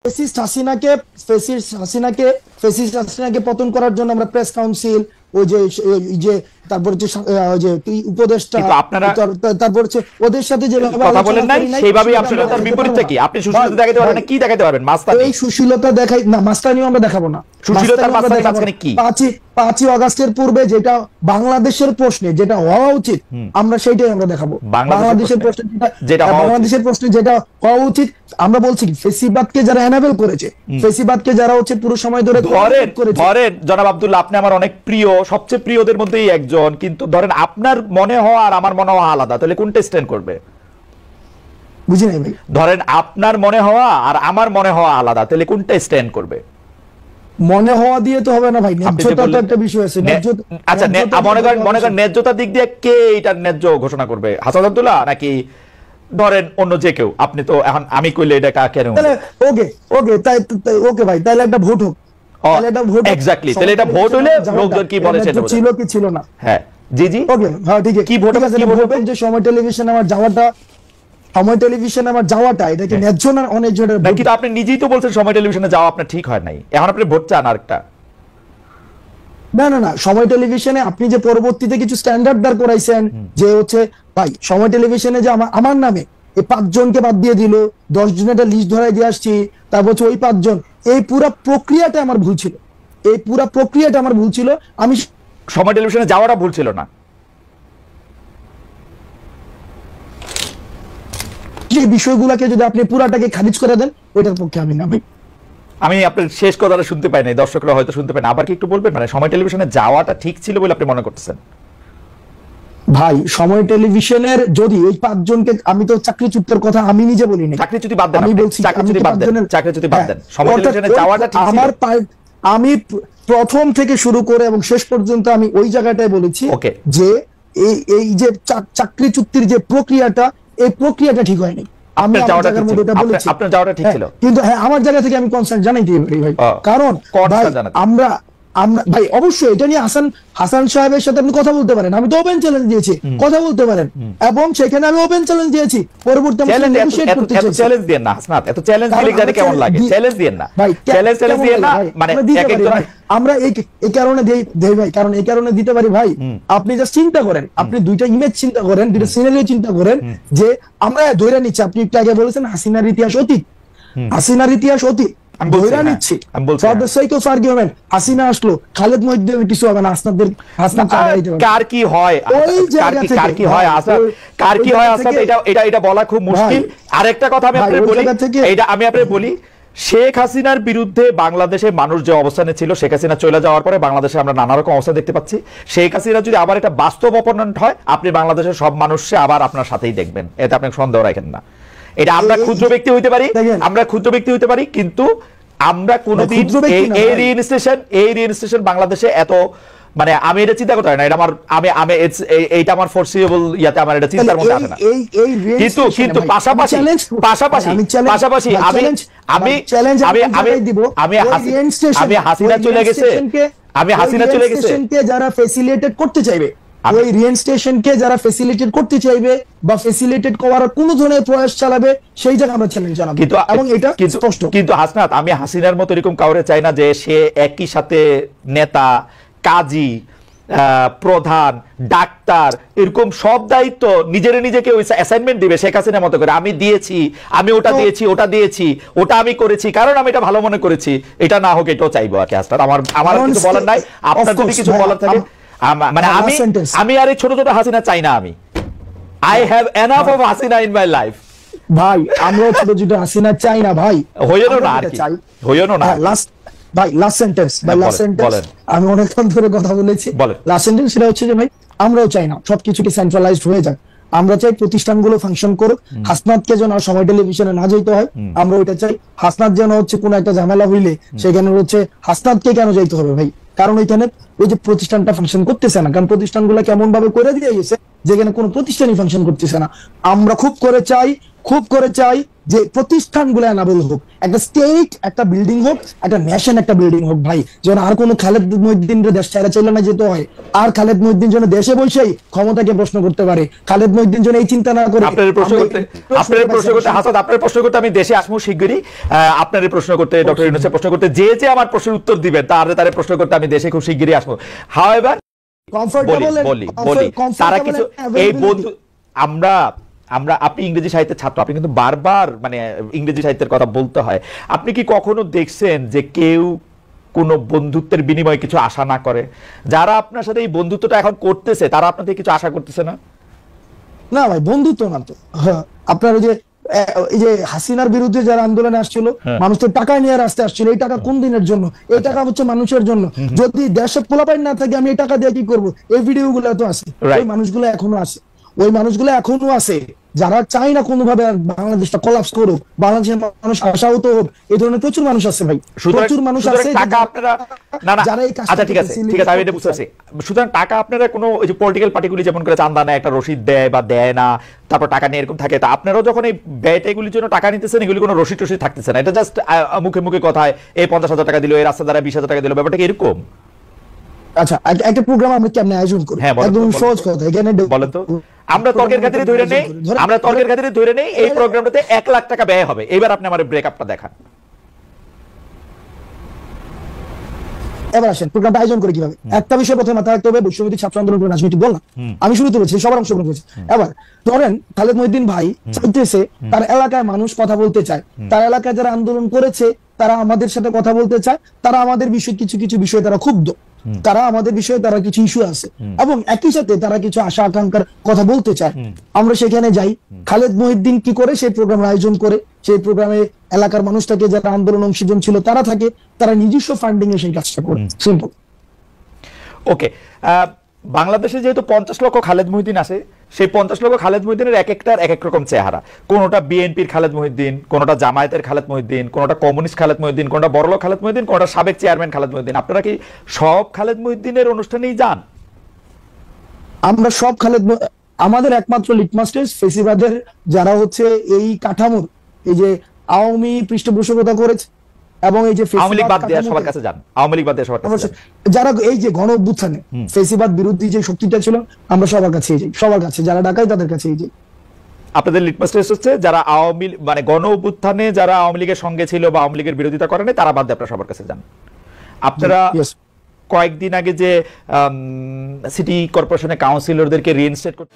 Fascist হাসিনাকে পতন করার জন্য আমরা প্রেস কাউন্সিল, ওই যে তারপর হচ্ছে ওই যে উপদেষ্টা, আপনারা তারপর হচ্ছে ওদের সাথে যে কথা বলেন নাই সেইভাবেই আপনারা তার বিপরীতে কি আপনি সুশীলতা দেখাতে পারবেন না? কি দেখাতে পারবেন? মাস্তানি। এই সুশীলতা দেখাই না, মাস্তানিও আমরা দেখাবো না। সুশীলতার মাস্তানি মাঝখানে কি? 5ই আগস্টের পূর্বে যেটা বাংলাদেশের প্রশ্নে যেটা হওয়া উচিত আমরা সেইটাই আমরা দেখাবো। বাংলাদেশের প্রশ্নে যেটা হওয়া উচিত আমরা বলছি ফেসিবাদকে যারা এনাবেল করেছে, ফেসিবাদকে যারা হচ্ছে পুরো সময় ধরে ধরেন জনাব আব্দুল্লাহ, আপনি আমার অনেক প্রিয়, সবচেয়ে প্রিয়দের মধ্যেই একজন, কিন্তু ধরেন আপনার মনে হওয়া আর আমার মনে হওয়া আলাদা, তাহলে কোনটা স্ট্যান্ড করবে? বুঝি নাই ভাই। ধরেন আপনার মনে হওয়া আর আমার মনে হওয়া আলাদা, তাহলে কোনটা স্ট্যান্ড করবে? মনে হওয়া দিয়ে তো হবে না ভাই, ন্যায্যতা তো একটা বিষয় আছে। আচ্ছা মনে করেন ন্যায্যতার দিক দিয়ে কে এটা ন্যায্য ঘোষণা করবে? হাসান আব্দুল্লাহ নাকি ধরেন অন্য যে কেউ? আপনি তো এখন আমি কইলে এটা কেন? ওকে তাই ওকে ভাই, তাহলে একটা ভোট হোক। এক্স্যাক্টলি, তাহলে এটা ভোট হলে লোকজন কি বলে সেটা ছিল কি ছিল না। হ্যাঁ জি ওকে, হ্যাঁ ঠিক আছে। কি ভোট হবে? যে সময় টেলিভিশনে আমার যাওয়াটা এটা কি ন্যায্য না অন্যায্য? নাকি তো আপনি নিজেই তো বলছেন সময় টেলিভিশনে যাওয়া আপনার ঠিক হয় নাই, এখন আপনি ভোট চান আরেকটা? না, সময় টেলিভিশনে আপনি যে পরবর্তীতে কিছু স্ট্যান্ডার্ড দাঁড় করাইছেন, যে হচ্ছে ভাই সময় টেলিভিশনে যে আমার নামে এই 5 জনকে বাদ দিয়ে দিল, 10 জনের একটা লিস্ট ধরাই দিয়ে আসছি, তারপর হচ্ছে ওই 5 জন, এই পুরো প্রক্রিয়াটা আমার ভুল ছিল। আমি সময় টেলিভিশনে যাওয়াটা ভুল ছিল না? এই বিষয়গুলোকে যদি আপনি পুরাটাকে খারিজ করে দেন, ওইটার পক্ষে আমি না ভাই। আমি আপনার শেষ কথাটা শুনতে পাই নাই, দর্শকরা হয়তো শুনতে পায় না, আবার কি একটু বলবেন? মানে সময় টেলিভিশনে যাওয়াটা ঠিক ছিল বলে আপনি মনে করতেছেন? ভাই সময় টেলিভিশনের যদি এই 5 জনকে, আমি তো চাকরিচ্যুতের কথা আমি নিজে বলি না, চাকরিচ্যুতি বাদ দেন, আমি বলছি চাকরিচ্যুতি বাদ দেন, সময় টেলিভিশনে যাওয়াটা ঠিক ছিল। আমি প্রথম থেকে শুরু করে এবং শেষ পর্যন্ত আমি ওই জায়গাটায় বলেছি যে এই যে চাকরিচ্যুতির যে প্রক্রিয়াটা, এই প্রক্রিয়াটা ঠিক হয়নি। আমি আপনার যাওয়াটা ঠিক ছিল, কিন্তু হ্যাঁ আমার জায়গা থেকে আমি কনসার্ন জানাইতে পারি ভাই, কারণ আমরা ভাই অবশ্যই এটা নিয়ে হাসান সাহেবের সাথে আপনি কথা বলতে পারেন, আমি তো ওপেন চ্যালেঞ্জ দিয়েছি, কথা বলতে পারেন, এবং সেখানে আমি ওপেন চ্যালেঞ্জ দিয়েছি। পরবর্তী চ্যালেঞ্জ দেন না হাসনাত, এত চ্যালেঞ্জ দিলে জানি কেমন লাগে? চ্যালেঞ্জ দেন না ভাই, চ্যালেঞ্জ দেন না, মানে আমরা এই কারণে দেই ভাই, কারণ এই কারণে দিতে পারি ভাই। আপনি জাস্ট চিন্তা করেন, আপনি দুইটা ইমেজ চিন্তা করেন, দুইটা সিনারিও চিন্তা করেন, যে আমরা ধরে নিচ্ছি, আপনি একটু আগে বলেছেন হাসিনার ইতিহাস অতীত, ধরে নিচ্ছি হাসিনা আসলো, খালেদ মহিউদ্দিন কিছু হবে না, কার কি হয় এটা বলা খুব মুশকিল। আরেকটা কথা আমি আপনাকে বলি, শেখ হাসিনার বিরুদ্ধে বাংলাদেশে মানুষ যে অবস্থানে ছিল, শেখ হাসিনা চলে যাওয়ার পরে বাংলাদেশে আমরা নানা রকম অবস্থা দেখতে পাচ্ছি। শেখ হাসিনা যদি আবার একটা বাস্তব অপোনেন্ট হয়, আপনি বাংলাদেশের সব মানুষকে আবার আপনার সাথেই দেখবেন, এতে আপনি সন্দেহ রাখেন না। এটা আমরা ক্ষুদ্র ব্যক্তি হইতে পারি, কিন্তু আমরা কোনোদিন এই রিইনস্টেশন বাংলাদেশে এত, মানে আমি এটা চিন্তা করতে পারি না, এটা এইটা আমার ফোরসিবল ইয়াতে আমার এটা চিন্তার মধ্যে আসে না। কিন্তু পাশাপাশি হাসিনা চলে গেছে, যারা ফ্যাসিলিটেট করতে চাইবে, ওই রিইনস্টেশনকে যারা ফ্যাসিলিটেট করতে চাইবে বা ফ্যাসিলিটেট করার কোন ধরনের প্রয়াস চালাবে, সেই জায়গায় আমরা চ্যালেঞ্জ জানাবো, এবং এটা স্পষ্ট। কিন্তু হাসনাত, আমি হাসিনার মতো এরকম কাউরে চাই না যে সে একই সাথে নেতা, কাজী, প্রধান, ডাক্তার, এরকম সব দায়িত্ব নিজেকে ওই অ্যাসাইনমেন্ট দিবে শেখ হাসিনার মতো করে। আমি দিয়েছি, আমি ওটা দিয়েছি, ওটা আমি করেছি, কারণ আমি এটা ভালো মনে করেছি, এটা না হোক এটাও চাইবো আর কি। হাসনাত, আমার কিছু বলার নাই, আপনার যদি কিছু বলার থাকে, মানে আমি আর এই ছোট ছোট হাসিনা চাই না। I have enough of Hasina in my life ভাই, আমরা ছোট ছোট হাসিনা চাই না ভাই, লাস্ট সেন্টেন্স আমি অনেকক্ষণ ধরে কথা বলেছি, লাস্ট সেন্টেন্স সেটা হচ্ছে যে ভাই আমরাও চাই না সবকিছুকে সেন্ট্রালাইজড হয়ে যাক, আমরা চাই প্রতিষ্ঠানগুলো ফাংশন করুক, হাসনাতকে যেন সময় টেলিভিশনে না যেতে হয়, আমরা ওইটা চাই। হাসনাত যেন হচ্ছে কোনো একটা ঝামেলা হইলে সেখানে হচ্ছে হাসনাতকে কেন যাইতে হবে ভাই, কারণ ওইখানে ওই যে প্রতিষ্ঠানটা ফাংশন করতেছে না, কারণ প্রতিষ্ঠানগুলো কেমন ভাবে করে দিয়ে গেছে যেখানে কোনো প্রতিষ্ঠানই ফাংশন করতেছে না। আমরা খুব করে চাই যে প্রতিষ্ঠানগুলো এনাবল হোক, একটা স্টেট একটা বিল্ডিং হোক, একটা ন্যাশন একটা বিল্ডিং হোক ভাই, যেন আর কোনো খালেদ মহিউদ্দিন দেশ ছাড়া চলে না যেতে হয়, আর খালেদ মহিউদ্দিন যেন দেশে বসেই ক্ষমতাকে প্রশ্ন করতে পারে, খালেদ মহিউদ্দিন যেন এই চিন্তা না করে। আপনার প্রশ্ন করতে হাসান, আপনার প্রশ্ন করতে আমি দেশে আসবো শিগগিরই, আপনার প্রশ্ন করতে ডক্টর ইউনূসের প্রশ্ন করতে যে আমার প্রশ্নের উত্তর দিবেন তার প্রশ্ন করতে আমি দেশে খুব শিগগিরই আসবো। হাওয়েভার বলি তারা কিছু এই বন্ধু আমরা আপনি ইংরেজি সাহিত্যের ছাত্র, আপনি কিন্তু বারবার মানে ইংরেজি সাহিত্যের কথা বলতে হয়। আপনি কি কখনো দেখছেন যে কেউ কোন বন্ধুত্বের বিনিময়ে কিছু আশা না করে? যারা আপনার সাথে এই বন্ধুত্বটা এখন করতেছে তারা আপনার থেকে কিছু আশা করতেছে না? না ভাই, বন্ধুত্ব না তো। আপনার ওই যে হাসিনার বিরুদ্ধে যারা আন্দোলনে আসছিল, মানুষ তো টাকা নিয়ে রাস্তায় আসছিল, এই টাকা কোন দিনের জন্য? এই টাকা হচ্ছে মানুষের জন্য। যদি দেশে পোলাপাইন না থাকে আমি এই টাকা দিয়ে কি করবো? এই ভিডিও গুলো তো আছে, ওই মানুষগুলো এখনো আছে যারা চায় না কোনোভাবে বাংলাদেশটা কোলাপস করুক, বাংলাদেশের মানুষ আশাহত হোক। এই ধরনের প্রচুর মানুষ আছে ভাই, প্রচুর মানুষ আছে টাকা আপনারা যারা এই কাজ। আচ্ছা ঠিক আছে আমি এটা বুঝতে পারছি। সুতরাং টাকা আপনারা কোনো ওই যে পলিটিক্যাল পার্টিগুলি যেমন করে চান্দা নেয়, একটা রসিদ দেয় বা দেয় না, তারপর টাকা নিয়ে এরকম থাকে, তা আপনারাও যখন এই ব্যয়টাগুলির জন্য টাকা নিতেছেন এগুলি কোনো রসিদ টসিদ থাকতেছে না, এটা জাস্ট মুখে মুখে কথায় এই 50,000 টাকা দিল, এই রাস্তা দ্বারা 20,000 টাকা দিল, ব্যাপারটা কি এরকম? আচ্ছা, একটা প্রোগ্রাম আমরা কেমনে আয়োজন করি? একদম সহজ কথা, এখানে বলেন তো। আমরা তর্কের খাতিরে ধরে নেই এই প্রোগ্রামটাতে 1 লাখ টাকা ব্যয় হবে। এবার আপনি আমার ব্রেকআপটা দেখান। এবার আসেন প্রোগ্রামটা আয়োজন করে কিভাবে। একটা বিষয় প্রথমে মাথায় রাখতে হবে, বৈষম্যবিরোধী ছাত্র আন্দোলন রাজনীতি বললাম, আমি শুরুতে বলছি সবার অংশগ্রহণ করেছে। এবার ধরেন খালেদ মহিউদ্দিন ভাই চাইতেছে তার এলাকায় মানুষ কথা বলতে চায়, তার এলাকায় যারা আন্দোলন করেছে তারা আমাদের সাথে কথা বলতে চায়, তারা আমাদের বিষয়ে কিছু বিষয়ে তারা ক্ষুব্ধ, তারা আমাদের বিষয়ে তারা কিছু ইস্যু আছে, এবং একই সাথে তারা কিছু আশা আকাঙ্ক্ষার কথা বলতে চায়। আমরা সেখানে যাই, খালেদ মহিউদ্দিন কি করে সেই প্রোগ্রাম আয়োজন করে, সেই প্রোগ্রামে এলাকার মানুষ থাকে, যারা আন্দোলন অংশীজন ছিল তারা থাকে, তারা নিজস্ব ফান্ডিং এ সেই কাজটা করে। সিম্পল। ওকে, বাংলাদেশে যেহেতু 50 লক্ষ খালেদ মহিউদ্দিন আছে, সেই 50 লক্ষ খালেদ মহিউদ্দিনের এক একটার এক এক রকম চেহারা। কোনটা বিএনপির খালেদ মহিউদ্দিন, কোনটা জামায়াতের খালেদ মহিউদ্দিন, কোনটা কমিউনিস্ট খালেদ মহিউদ্দিন, কোনটা বড়লোক খালেদ মহিউদ্দিন, কোনটা সাবেক চেয়ারম্যান খালেদ মহিউদ্দিন। আপনারা কি সব খালেদ মহিউদ্দিনের অনুষ্ঠানেই যান? আমরা সব আমাদের একমাত্র লিটমাস টেস্ট ফেসিবাদের যারা হচ্ছে এই কাঠামোর এই যে আওয়ামী পৃষ্ঠপোষকতা করেছে, এবং এই যে আওয়ামী লীগ বাদ দিয়ে সবার কাছে যান, আওয়ামী লীগ বাদ দিয়ে সবার কাছে যারা এই যে গণ অভ্যুত্থানে ফেসিবাদ বিরোধী যে শক্তিটা ছিল, আমরা সবার কাছে যাই, সবার কাছে যারা ডাকায় তাদের কাছে যাই। আপনাদের লিটমাস টেস্ট হচ্ছে যারা আওয়ামী মানে গণ অভ্যুত্থানে যারা আওয়ামী লীগের সঙ্গে ছিল বা আওয়ামী লীগের বিরোধিতা করেনি তারা বাদ দিয়ে আপনারা সবার কাছে যান। আপনারা কয়েকদিন আগে যে সিটি কর্পোরেশনের কাউন্সিলরদেরকে রিইনস্টেট করতে